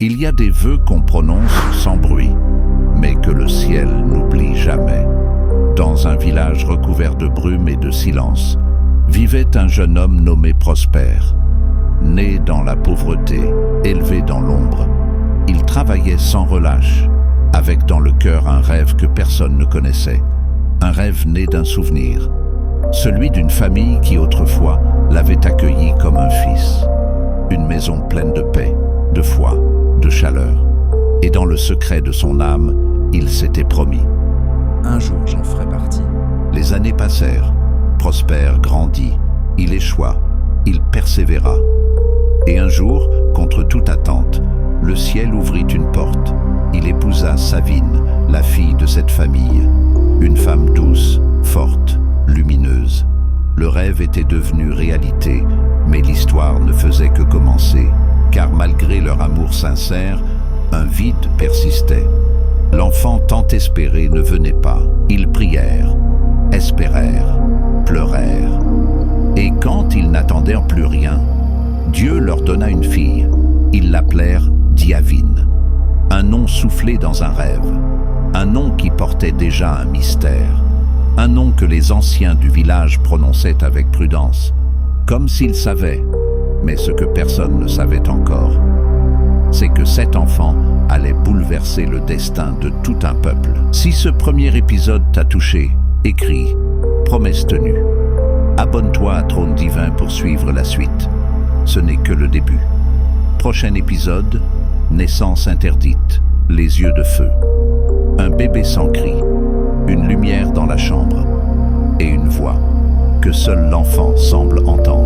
Il y a des vœux qu'on prononce sans bruit, mais que le ciel n'oublie jamais. Dans un village recouvert de brume et de silence, vivait un jeune homme nommé Prosper. Né dans la pauvreté, élevé dans l'ombre, il travaillait sans relâche, avec dans le cœur un rêve que personne ne connaissait, un rêve né d'un souvenir, celui d'une famille qui autrefois l'avait accueilli comme un fils. Une maison pleine de paix, de foi, de chaleur. Et dans le secret de son âme, il s'était promis. Un jour, j'en ferai partie. Les années passèrent. Prosper grandit. Il échoua. Il persévéra. Et un jour, contre toute attente, le ciel ouvrit une porte. Il épousa Savine, la fille de cette famille. Une femme douce, forte, lumineuse. Le rêve était devenu réalité, mais l'histoire ne faisait que commencer, car malgré leur amour sincère, un vide persistait. L'enfant tant espéré ne venait pas. Ils prièrent, espérèrent, pleurèrent. Et quand ils n'attendaient plus rien, Dieu leur donna une fille. Ils l'appelèrent Diavine, un nom soufflé dans un rêve, un nom qui portait déjà un mystère, un nom que les anciens du village prononçaient avec prudence, comme s'ils savaient, mais ce que personne ne savait encore, c'est que cet enfant allait bouleverser le destin de tout un peuple. Si ce premier épisode t'a touché, écris, promesse tenue. Abonne-toi à Trône Divin pour suivre la suite. Ce n'est que le début. Prochain épisode, naissance interdite, les yeux de feu. Un bébé sans cri, une lumière dans la chambre et une voix que seul l'enfant semble entendre.